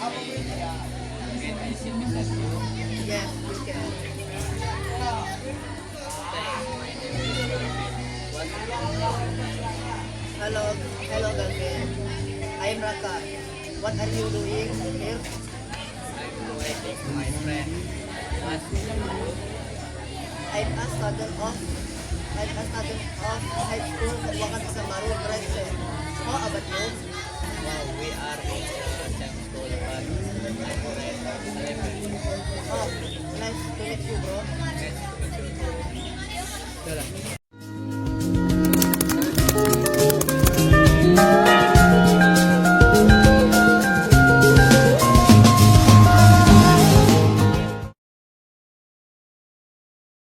Can I sit beside you? Yes, you can. Hello, hello Galvin. I'm Raka. What are you doing here? I'm waiting for my friend. What do you do? I'm a student of high school Wakan sa Maru Crescent. How about you? Wow,